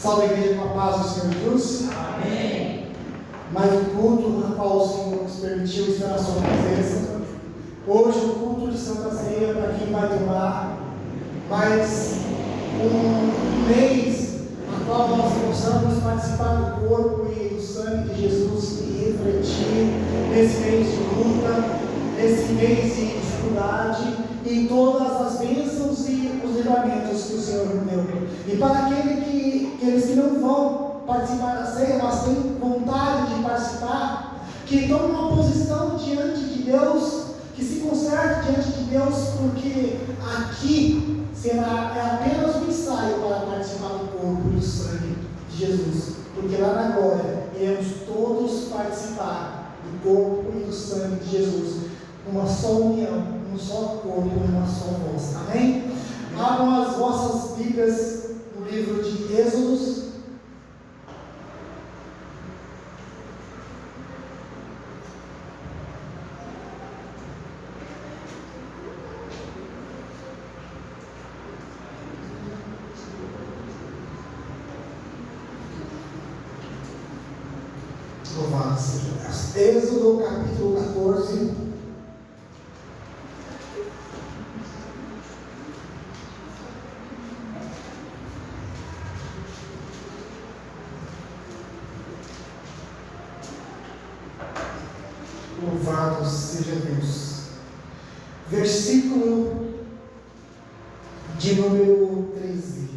Salve a igreja com a paz do Senhor Jesus. Amém. Mais um culto no qual o Senhor nos permitiu estar na sua presença. Hoje o culto de Santa Ceia, para quem vai tomar mais um mês, a qual nós possamos participar do corpo e do sangue de Jesus e refletir nesse mês de luta, nesse mês de dificuldade, em todas as bênçãos e os livramentos que o Senhor nos deu. E para aqueles que não vão participar da ceia, mas têm vontade de participar, que tomem uma posição diante de Deus, que se conserte diante de Deus, porque aqui é apenas um ensaio para participar do corpo e do sangue de Jesus, porque lá na glória iremos todos participar do corpo e do sangue de Jesus, numa só união, num só corpo, numa só voz. Amém? Abram as vossas Bíblias no livro de Êxodos. Louvado seja Deus. Êxodo capítulo 14. Louvado seja Deus. Versículo de número 13.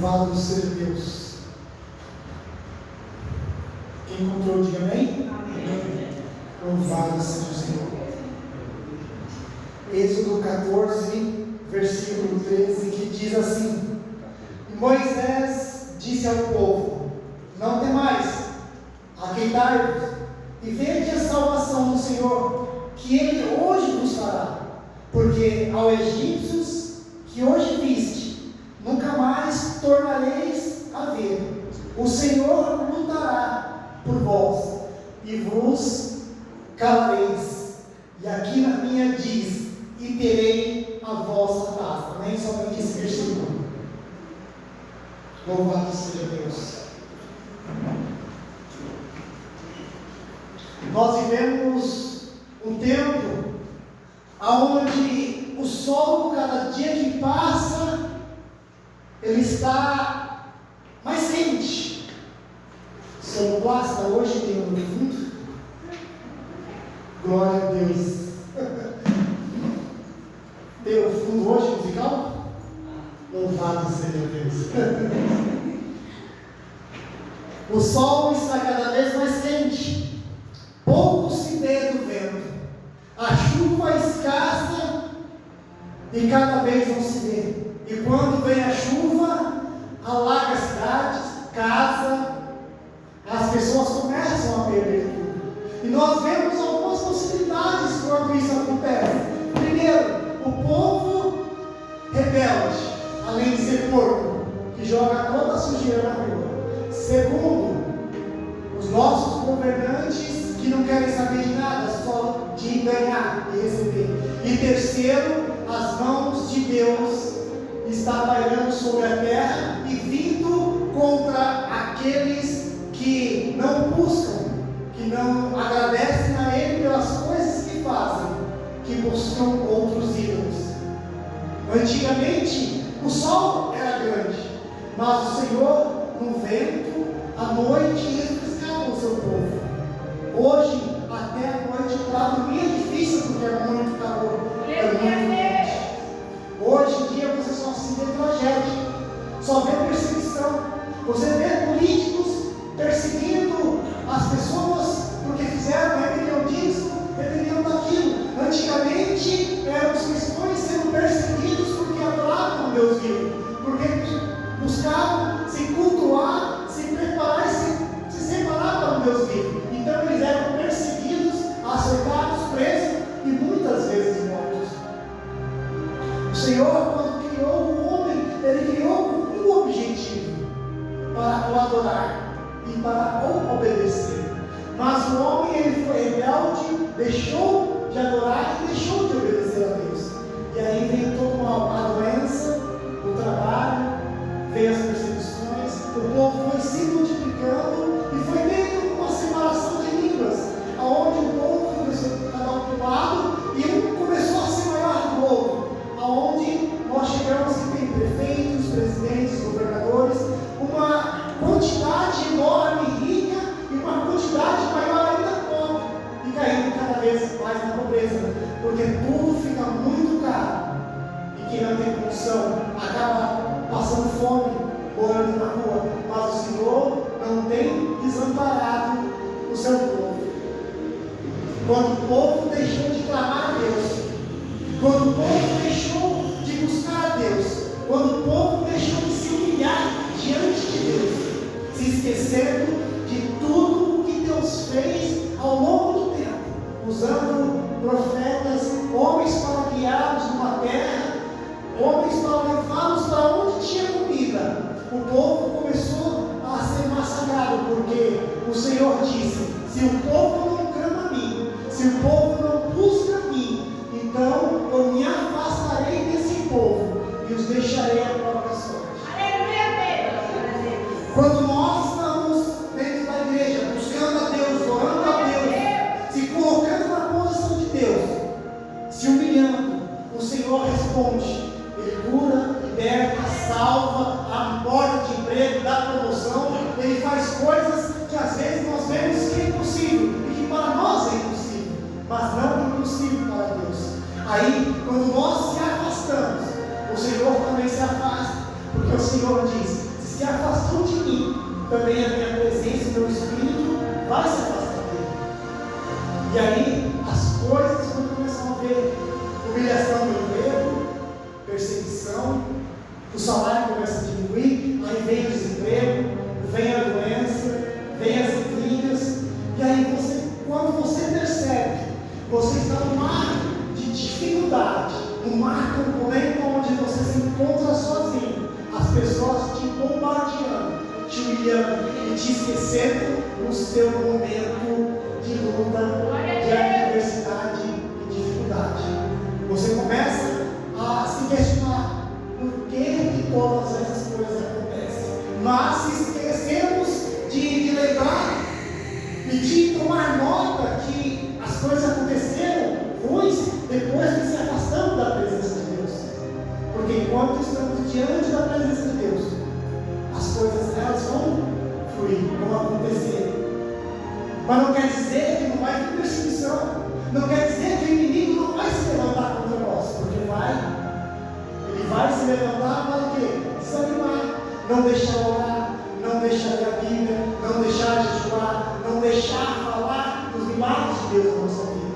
Louvado seja Deus. Quem encontrou, diga amém. Amém. Louvado seja o Senhor. Êxodo 14, versículo 13, que diz assim: E Moisés disse ao povo: Não temais, aqueitai-vos, e vede a salvação do Senhor, que Ele hoje vos fará, porque ao egípcios que hoje viste, nunca mais tornareis a ver. O Senhor lutará por vós, e vos calareis. E aqui na minha diz: e terei a vossa paz. Amém? Somente esse versículo. Louvado seja Deus. Nós vivemos um tempo onde o sol, cada dia que passa, ele está mais quente. Se eu não basta, hoje tem um fundo. Glória a Deus. Tem o fundo hoje musical? Louvado seja Deus. O sol está cada vez mais quente. Pouco se vê do vento. A chuva escassa e cada vez não se vê. E quando vem a chuva, alaga as cidades, casa, as pessoas começam a perder tudo. E nós vemos algumas possibilidades quando isso acontece. Primeiro, o povo rebelde, além de ser porco, que joga toda a sujeira na rua. Segundo, os nossos governantes que não querem saber de nada, só de ganhar e receber. E terceiro, as mãos de Deus está pairando sobre a terra e vindo contra aqueles que não buscam, que não agradecem a Ele pelas coisas que fazem, que buscam outros ídolos. Antigamente, o sol era grande, mas o Senhor, no vento, à noite, refrescava o seu povo. Hoje, até a noite, para dormir é difícil, porque é muito calor, é muito quente. Hoje em dia, você só se vê tragédia, só vê perseguição. Você vê políticos perseguindo as pessoas porque fizeram rebelião disso, rebelião daquilo. Antigamente, eram os cristãos sendo perseguidos porque adoravam o Deus vivo, porque buscavam se cultuar, se preparar e se separar para o Deus vivo. Então eles eram perseguidos, açoitados, presos e muitas vezes mortos. O Senhor, quando criou o homem, Ele criou com um objetivo: para o adorar e para o obedecer. Mas o homem, ele foi rebelde, deixou de adorar e deixou de obedecer a Deus. E aí veio toda a doença, o trabalho, veio as perseguições, o povo foi se multiplicando e foi meio uma separação de línguas, aonde o povo começou a cada um para um lado e um começou a ser maior do outro, aonde nós chegamos que tem prefeitos, presidentes, governadores, uma quantidade enorme rica e uma quantidade maior ainda pobre, e caindo cada vez mais na pobreza, porque tudo fica muito caro, e quem não tem condição acaba passando fome, morando na rua. Mas o Senhor não tem desamparado o seu povo. Quando o povo deixou de clamar a Deus, quando o povo deixou de buscar a Deus, quando o povo deixou de se humilhar diante de Deus, se esquecendo de tudo o que Deus fez ao longo do tempo, usando profetas, homens para guiá-los numa terra, homens para levá-los para onde tinha comida, o povo começou a ser massacrado, porque o Senhor disse: se o povo não clama a mim, se o povo não busca a mim, então eu me afastarei desse povo e os deixarei à própria sorte. Quando nós estamos dentro da igreja, buscando a Deus, orando a Deus, se colocando na posição de Deus, se humilhando, o Senhor responde. Ele cura, liberta, salva, abre porta de emprego, dá promoção. Ele faz coisas que às vezes nós vemos que é impossível e que para nós é impossível, mas não impossível para Deus. Aí, quando nós se afastamos, o Senhor também se afasta, porque o Senhor diz: se afastou de mim, também a minha presença e meu Espírito vai se afastar dele. E aí as coisas vão começar a ver humilhação do emprego, perseguição, o salário começa a diminuir, aí vem o desemprego, vem a doença, vem as intrigas, e aí quando você percebe, você está num mar de dificuldade, num mar turbulento onde você se encontra sozinho, as pessoas te bombardeando, te humilhando e te esquecendo no seu momento de luta, de adversidade e dificuldade. Você começa a se questionar por que todas essas coisas acontecem, mas se esquecemos de lembrar e de tomar nota que as coisas aconteceram ruins depois que se afastamos da presença de Deus, porque enquanto estamos diante da presença de Deus, as coisas elas vão fluir, vão acontecer, mas não quer dizer que não vai ter perseguição, não quer dizer que o inimigo não vai se levantar contra nós, porque ele vai se levantar para quê? Desanimar, não deixar orar, não deixar ler a Bíblia, não deixar jejuar, não deixar falar dos milagres de Deus na nossa vida.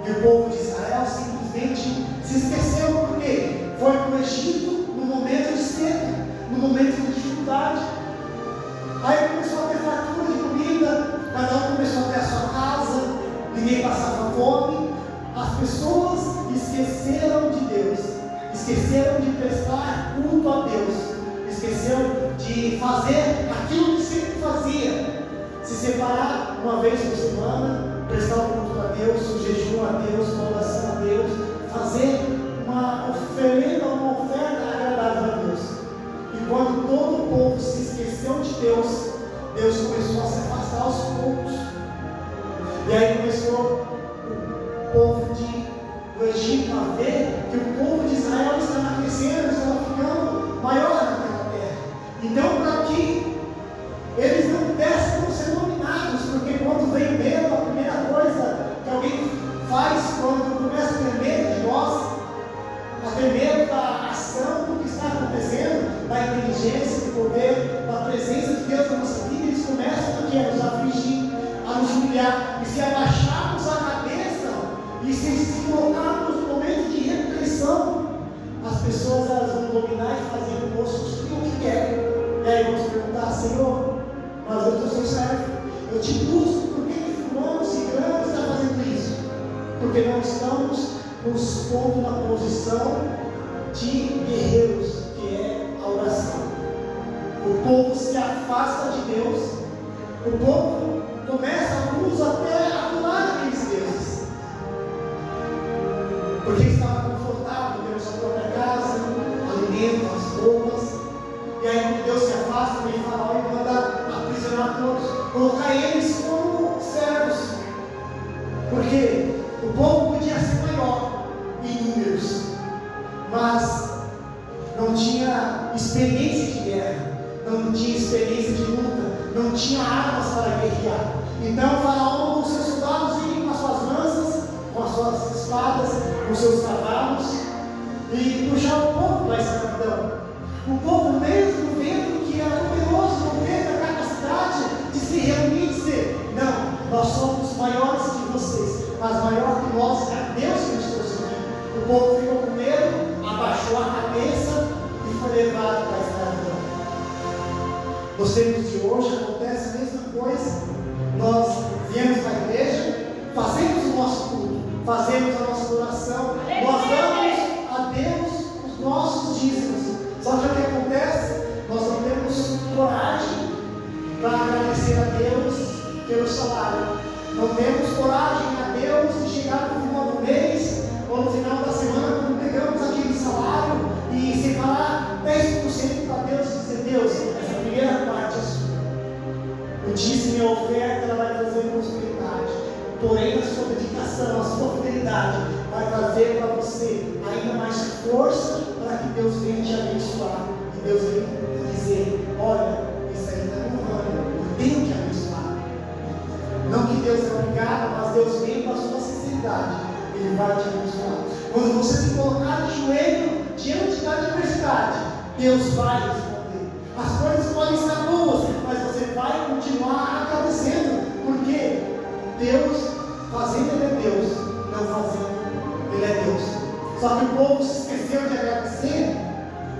E o povo de Israel simplesmente se esqueceu, porque foi para o Egito no momento de seca, no momento de dificuldade. Aí começou a ter fartura de comida, cada um começou a ter a sua casa, ninguém passava fome. As pessoas esqueceram de Deus, esqueceram de prestar culto a Deus, esqueceram de fazer aquilo que sempre fazia, se separar uma vez por semana, prestar um culto a Deus, um jejum a Deus, uma oração a Deus, fazer uma oferenda, uma oferta agradável a Deus. E quando todo o povo se esqueceu de Deus, Deus começou a se afastar aos poucos. E aí começou o povo do Egito a ver que o povo de Israel estava crescendo, estava ficando maior naquela terra. Então, para que eles não pudessem ser dominados, porque quando vem medo, a primeira coisa que alguém faz quando começa a ter medo de nós, a ter medo da ação do que está acontecendo, da inteligência, do poder, da presença de Deus na nossa vida, eles começam a nos afligir, a nos humilhar, e se abaixarmos a cabeça e se colocarmos no momento de repressão, as pessoas elas vão dominar e fazer conosco o que querem. E aí vamos perguntar: Senhor, mas eu sou seu servo, eu te busco, por que fulano, ciclano está fazendo isso? Porque não estamos nos pondo na posição de guerreiros, que é a oração. O povo se afasta de Deus, o povo começa, alguns tinha armas para guerrear. Então Faraó mandou seus soldados irem com as suas lanças, com as suas espadas, com seus cavalos, e puxar o povo da escravidão. O povo, mesmo vendo que era poderoso, não teve a capacidade de se reunir e dizer: não, nós somos maiores que vocês, mas maior que nós é Deus que nos trouxe aqui. O povo ficou com medo, abaixou a cabeça e foi levado para a escravidão. Nos tempos de hoje acontece a mesma coisa. Nós viemos para a igreja, fazemos o nosso culto, fazemos a nossa oração, nós damos a Deus os nossos dízimos. Só que o que acontece? Nós não temos coragem para agradecer a Deus pelo salário. Não temos coragem a Deus de chegar no final do mês ou no final da semana, quando pegamos aquele salário e separar 10% para Deus e dizer: Deus, essa primeira parte é sua. O dízimo e a oferta, ela vai trazer prosperidade. Porém, a sua dedicação, a sua fidelidade vai trazer para você ainda mais força para que Deus venha te abençoar. E Deus venha dizer: olha, isso aí está me honrando, eu tenho que abençoar. Não que Deus é obrigado, mas Deus vem com a sua sinceridade, Ele vai te abençoar. Quando você se colocar de joelho diante da adversidade, Deus vai responder. As coisas podem estar boas, mas você vai continuar agradecendo, porque Deus, fazendo, Ele é Deus, não fazendo, Ele é Deus. Só que o povo se esqueceu de agradecer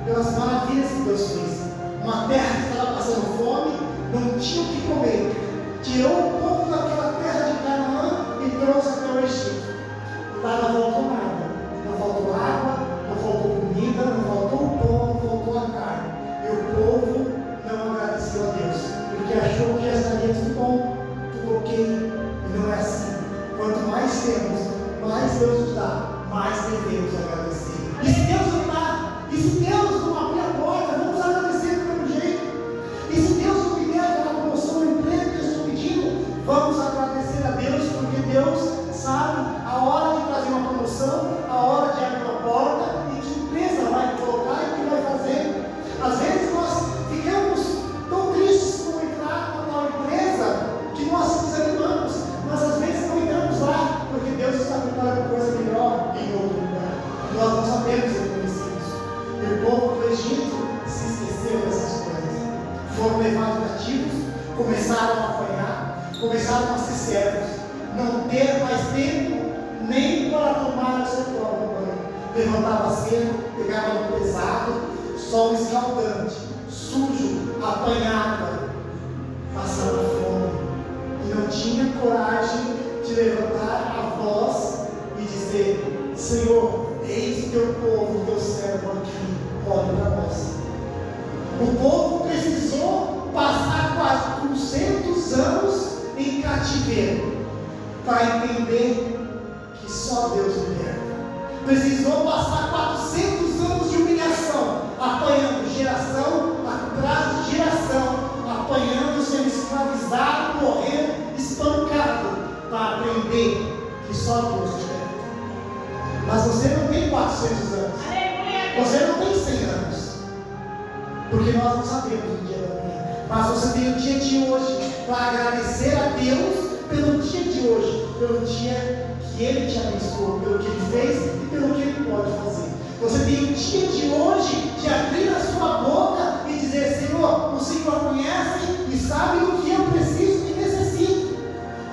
pelas maravilhas que Deus fez. Uma terra que estava passando fome, não tinha o que comer, tirou o povo daquela terra de Canaã e trouxe até o Egito. Lá não faltou nada, não faltou água, não faltou comida, não faltou o pão, não faltou a carne. E o povo não agradeceu a Deus, porque achou que já estaria tudo bom, tudo ok. E não é assim. Quanto mais temos, mais Deus nos dá, mais devemos agradecer. E se Deus não dá, e se Deus não abrir a porta, vamos agradecer do mesmo jeito. E se Deus não me der aquela promoção no emprego que eu estou pedindo, vamos agradecer a Deus, porque Deus sabe a hora de trazer uma promoção, a hora de abrir uma porta, e que empresa vai colocar e que vai fazer. Às vezes nós ficamos tão tristes por entrar numa empresa que nós desanimamos, mas às vezes não entramos lá, porque Deus está preparando coisa melhor em outro lugar. Nós não sabemos reconhecer isso. E o povo do Egito se esqueceu dessas coisas. Foram levados cativos, começaram a apanhar, começaram a ser servos, não ter mais tempo nem para tomar o seu próprio banho. Levantava cedo, pegava no pesado, sol escaldante, sujo, apanhava, passava fome, e não tinha coragem de levantar a voz e dizer: Senhor, eis o teu povo, o teu servo aqui, olhe para nós. O povo precisou passar quase 200 anos em cativeiro para entender que só Deus liberta. Precisou passar 400 anos de humilhação, apanhando geração atrás de geração, apanhando, sendo escravizado, morrendo, espancado, para aprender que só Deus liberta. Mas você não tem 400 anos, você não tem 100 anos, porque nós não sabemos o dia da manhã, mas você tem o dia de hoje para agradecer a Deus pelo dia de hoje, pelo dia que Ele te abençoou, pelo que Ele fez e pelo que Ele pode fazer. Você tem o dia de hoje de abrir a sua boca e dizer: Senhor, o Senhor conhece e sabe o que eu preciso e necessito.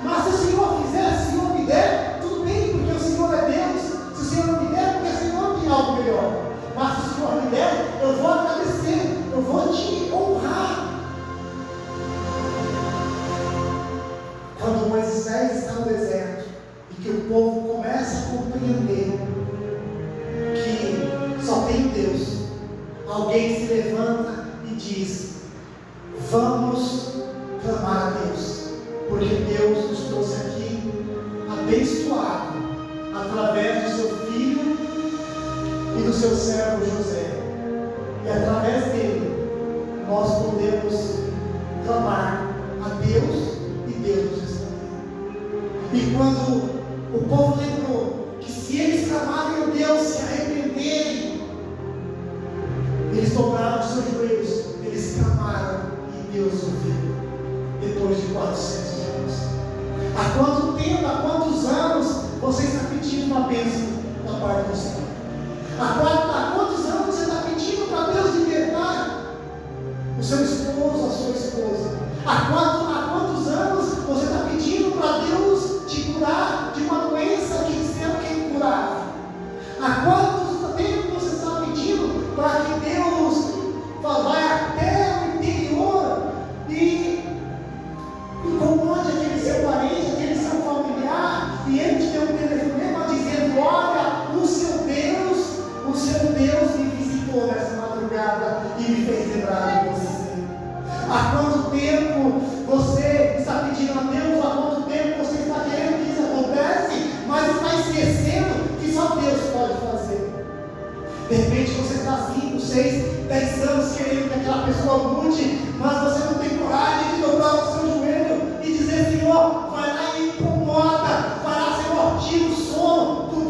Mas se o Senhor fizer, se o Senhor me der, tudo bem, porque o Senhor é Deus. Se o Senhor não me der, porque o Senhor tem algo melhor. Mas se o Senhor me der, eu vou agradecer, eu vou te honrar. Quando Moisés está no deserto e que o povo começa a compreender que só tem Deus, alguém se levanta e diz: vamos clamar a Deus, porque Deus nos trouxe aqui abençoado através do seu filho e do seu servo José, e através dele nós podemos clamar a Deus e Deus nos respondeu. E quando o povo lembrou que se eles clamarem a Deus, se arrependerem, eles dobraram os seus joelhos, eles clamaram e Deus ouviu. Depois depois de 400 anos? Há quanto tempo, há quantos anos você está pedindo uma bênção da parte do Senhor? Há quantos anos você está pedindo para Deus libertar o seu esposo, a sua esposa? Há quantos anos você está pedindo para Deus te curar de uma doença que disseram que é incurável? Há quanto tempo você está pedindo para que Deus vá até o interior e incomode aquele seu parente, aquele seu familiar, e ele te deu um telefonema dizendo: olha, o seu Deus me visitou nessa madrugada e me fez lembrar de você. Há quanto tempo você está pedindo a Deus? Há quanto tempo você está querendo que isso acontece, mas está esquecendo que só Deus pode fazer? De repente você está 5, 6, 10 anos querendo que aquela pessoa mude, mas você não tem coragem de dobrar o seu joelho e dizer: Senhor, vai lá e incomoda, vai lá, Senhor, tira o sono por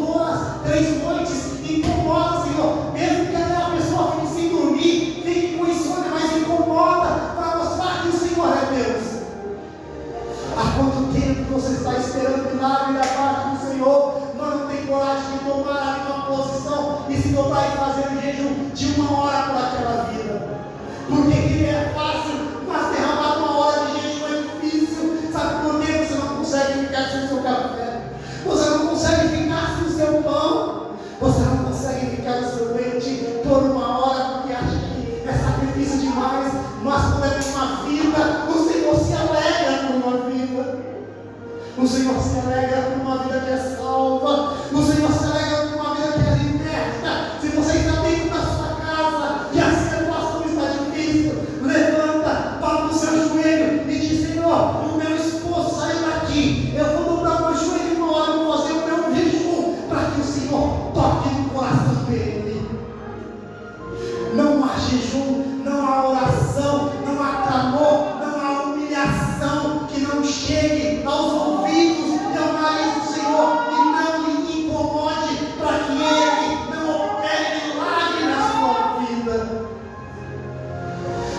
2, 3 noites, incomoda, Senhor, mesmo que aquela pessoa fique sem dormir, fique com insônia, mas incomoda, para mostrar que o Senhor é Deus. Há quanto tempo você está esperando milagre da parte do Senhor, mas não tem coragem de tomar ali uma posição e se dobrar e fazer um jejum de 1 hora por aquela vida? Porque que é fácil, mas derramar 1 hora de jejum é difícil. Sabe por que você não consegue ficar sem o seu café? Você não consegue ficar sem o seu pão? Você não consegue ficar no seu leite por 1 hora porque acha que é sacrifício demais? Mas quando é uma vida, o Senhor se alegra por uma vida. O Senhor se alegra por uma vida que é salva. O Senhor se alegra por uma vida que é liberta. Se você está dentro da sua casa e a situação está difícil, levanta, dobra o seu joelho e diz: Senhor, o meu esposo saiu daqui, eu vou dobrar o meu joelho 1 hora, vou fazer o meu jejum para que o Senhor toque no coração dele. Não há jejum, não há oração, não há clamor, não há humilhação que não chegue aos ouvidos e ao nariz do Senhor e não lhe incomode, para que Ele não opere milagre na sua vida.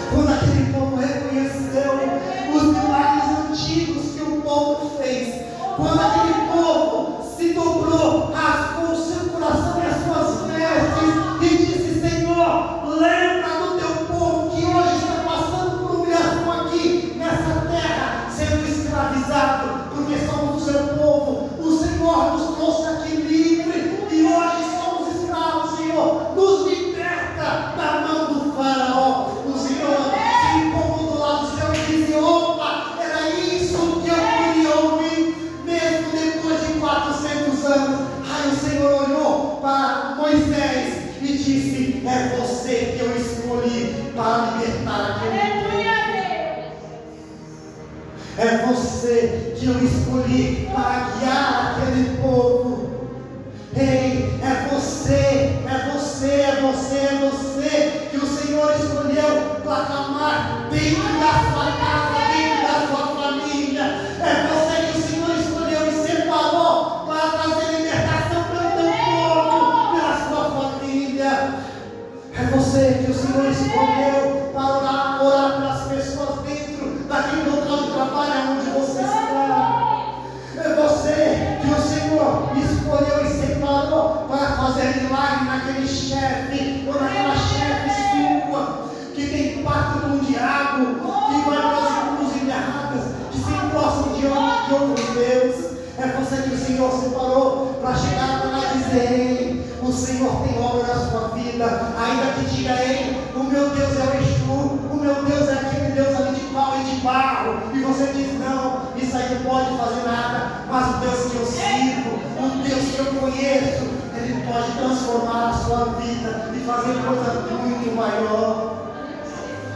Quando aquele povo reconheceu os milagres antigos que o povo fez, quando aquele povo se dobrou, rasgou o seu coração e as suas vestes e disse: Senhor, lembra do teu povo que hoje está passando por humilhação aqui nessa terra, sendo escravizado, porque somos o seu povo. O Senhor nos trouxe aqui livre e hoje somos escravos. Senhor, nos liberta da mão do faraó. O Senhor se incomodou lá do céu e disse: opa, era isso que eu queria ouvir, mesmo depois de 400 anos. Aí o Senhor olhou para Moisés e disse: é você que eu escolhi para libertar aquele povo. É você que eu escolhi para guiar aquele povo. Ei, é você que o Senhor escolheu para clamar dentro da sua casa, dentro da sua família. É você que o Senhor escolheu e separou para trazer libertação pelo teu povo, pela sua família. É você que o Senhor escolheu para orar pelas pessoas dentro daquele local de trabalho onde você está. É você que o Senhor escolheu e separou para fazer milagre naquele chefe ou naquela chefe sua que tem pacto com o diabo, que vai para as encruzilhadas, que se encostam diante de outros deuses. É você que o Senhor separou para chegar para lá e dizer: ei, o Senhor tem obra na sua vida. Ainda que diga: ei, o meu Deus é o Exu, o meu Deus é aquele Deus ali de pau e de barro, e você diz: não, isso aí não pode fazer nada. Mas o Deus que eu sirvo, o Deus que eu conheço, Ele pode transformar a sua vida e fazer coisa muito maior.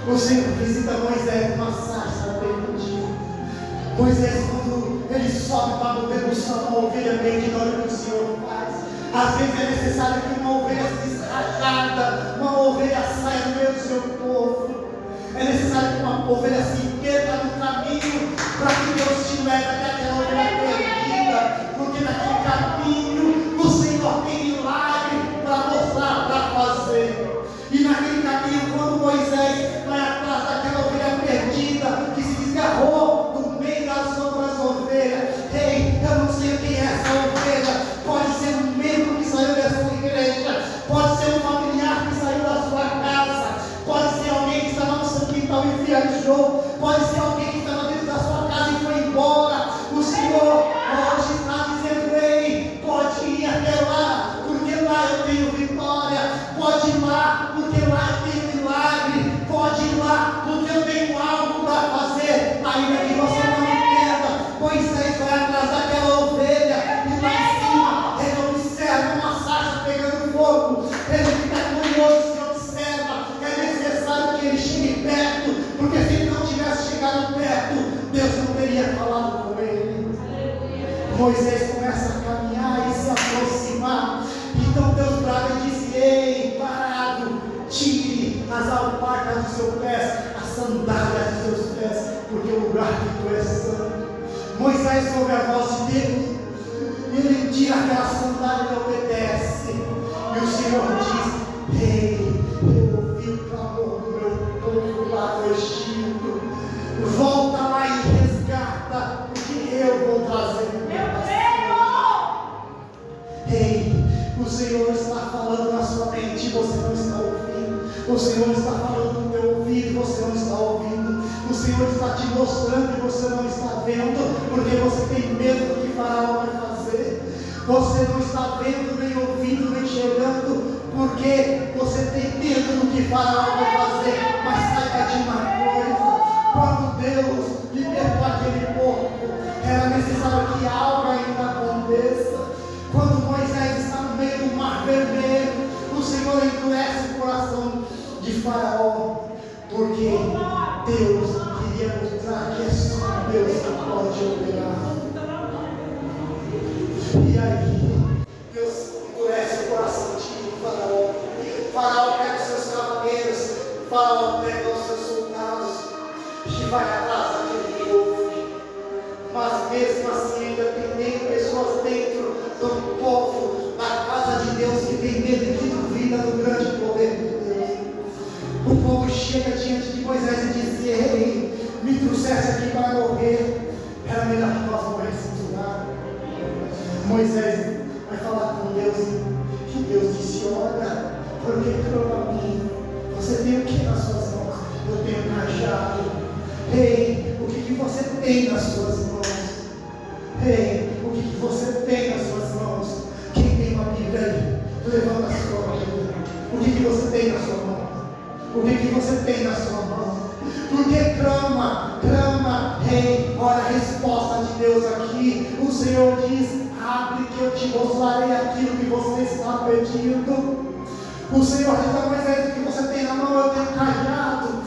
O Senhor visita Moisés numa sarça ardente. Moisés, quando ele sobe para buscar uma ovelha perdida, olha o que o Senhor faz. Às vezes é necessário que uma ovelha desrajada, uma ovelha saia do meio do seu povo. É necessário que uma ovelha se perca no caminho para que Deus te leve até aquela ovelha perdida. Porque naquele caminho o Senhor tem milagre para mostrar, para fazer. E naquele caminho, quando Moisés vai atrás daquela ovelha perdida que se desgarrou do Moisés começa a caminhar e se aproximar. Então Deus brava e diz: ei, parado, tire as alparcas dos seus pés, as sandálias dos seus pés, porque o lugar que tu és santo. Moisés ouve a voz de Deus, ele tira aquela sandália e obedece. E o Senhor diz: ei, eu ouvi o clamor do meu povo lá no Egito, volta lá e resgata, porque eu vou trazer o meu Senhor. Ei, o Senhor está falando na sua mente e você não está ouvindo. O Senhor está falando no teu ouvido e você não está ouvindo. O Senhor está te mostrando e você não está vendo, porque você tem medo do que Faraó vai fazer. Você não está vendo, nem ouvindo, nem chegando, porque você tem medo do que Faraó vai fazer. Mas saiba de uma coisa: quando Deus libertou aquele povo, era necessário que algo ainda aconteça. Quando Moisés está no meio do mar vermelho, o Senhor endurece o coração de Faraó, porque Deus queria mostrar que é só Deus que pode operar. E aí, Deus endurece o coração de Faraó. Faraó pega os seus cavaleiros, Faraó pega os seus soldados e vai atrás daquele povo. Mas mesmo assim ainda tem pessoas dentro do povo, da casa de Deus, que tem medo e que duvida do grande poder de Deus. O povo chega diante de Moisés e diz: ei, me trouxesse aqui para morrer, era melhor que nós morrêssemos lá. Moisés vai falar com Deus, e Deus disse: olha, porque clama a mim, você tem o que nas suas mãos? Eu tenho um cajado. Ei, o que você tem nas suas mãos? Ei, o que você tem nas suas mãos? Quem tem uma Bíblia aí? Levanta a sua Bíblia. O que você tem na sua mão? O que você tem na sua mão? Porque clama, ei, olha a resposta de Deus aqui. O Senhor diz: abre que eu te mostrarei aquilo que você está pedindo. O Senhor diz a Moisés: o que você tem na mão? Eu tenho um cajado.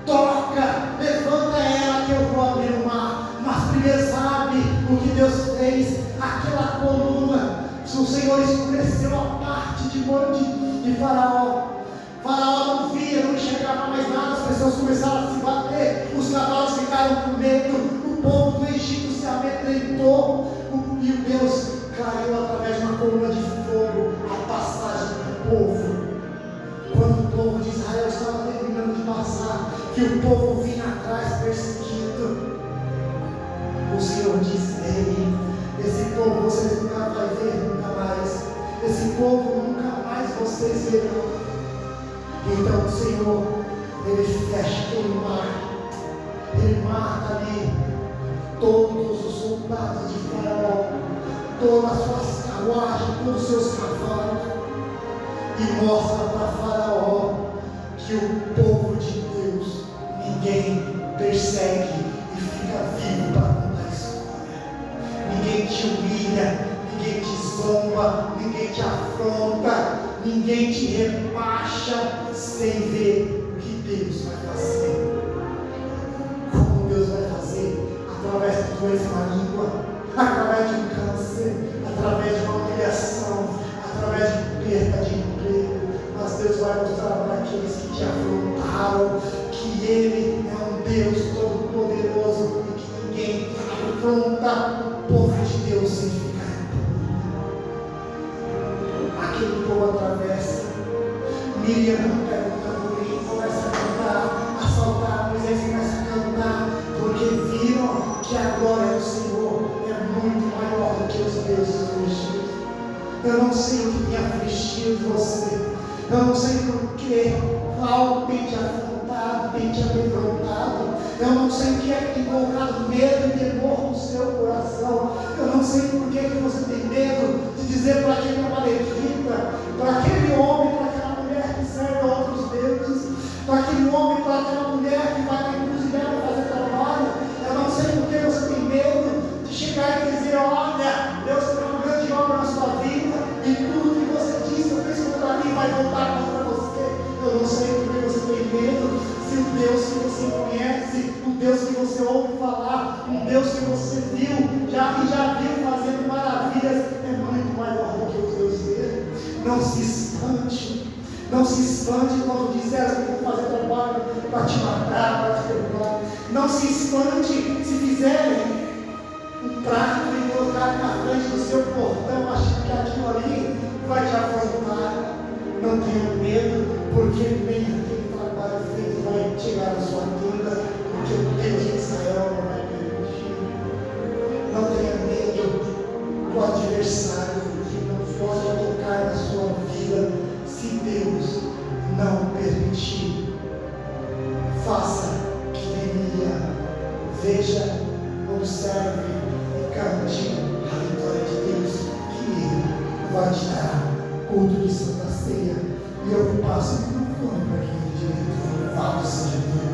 Toca, levanta ela que eu vou abrir o mar. Mas primeiro, sabe o que Deus fez? Aquela coluna, o Senhor escureceu a parte de Faraó. Faraó não via, não enxergava mais nada. As pessoas começaram a se bater, os cavalos ficaram com medo, o povo do Egito se amedrentou, e o Deus caiu através de uma coluna de fogo a passagem do povo. Quando o povo de Israel estava terminando de passar, que o povo vinha atrás perseguindo, o Senhor disse: ei, esse povo vocês nunca vão ver, nunca mais. Esse povo nunca mais vocês verão. Então o Senhor, ele fecha aquele mar, ele mata ali todos os soldados de Faraó, todas as suas carruagens, todos os seus cavalos, e mostra para Faraó que o povo de Deus, ninguém persegue e fica vivo para contar a história. Ninguém te humilha, ninguém te zomba, ninguém te afronta, ninguém te rebaixa sem ver o que Deus vai fazer. Como Deus vai fazer? Através de doença na língua, através de um câncer, através de uma humilhação, através de perda de emprego. Mas Deus vai mostrar para aqueles que te afrontaram que Ele é um Deus todo-poderoso e que ninguém afronta o povo de Deus sem ficar impune. Aquele povo atravessa. Miriam pega o tamborim, começa a cantar, a saltar. Moisés começa a cantar, porque viram que a glória do Senhor é muito maior do que os deuses do Egito. Eu não sei o que tem afligido você, eu não sei por que algo tem te afrontado, tem te amedrontado, eu não sei o que é que tem colocado medo e temor no seu coração, eu não sei por que você tem medo de dizer para aquele amalekita, para aquele homem, para aquela mulher que serve a outros deuses, para aquele homem, para aquela mulher que vai na encruzilhada para fazer trabalho. Eu não sei por que você tem medo de chegar e dizer: olha, Deus tem uma grande obra na sua vida e tudo que você disse ou fez contra mim vai voltar contra você. Eu não sei por que você tem medo, se o Deus que você conhece, o Deus que você ouve falar, um Deus que você viu, já viu fazer Não se expande quando disseram que vão fazer trabalho para te matar, para te derrubar. Não se expande se fizerem um prato e colocar na frente do seu portão, achando que aquilo ali vai te afrontar. Não tenha medo, porque nem aquele trabalho feito vai chegar à sua tenda, porque o Deus de Israel não vai permitir. Não tenha medo do adversário, que não pode tocar na sua vida, se Deus não permitir. Faça que Neemia, veja, observe e cante a vitória de Deus, que Ele vai te dar culto de Santa Ceia. E eu passo o microfone para quem é direito. Louvado seja Deus.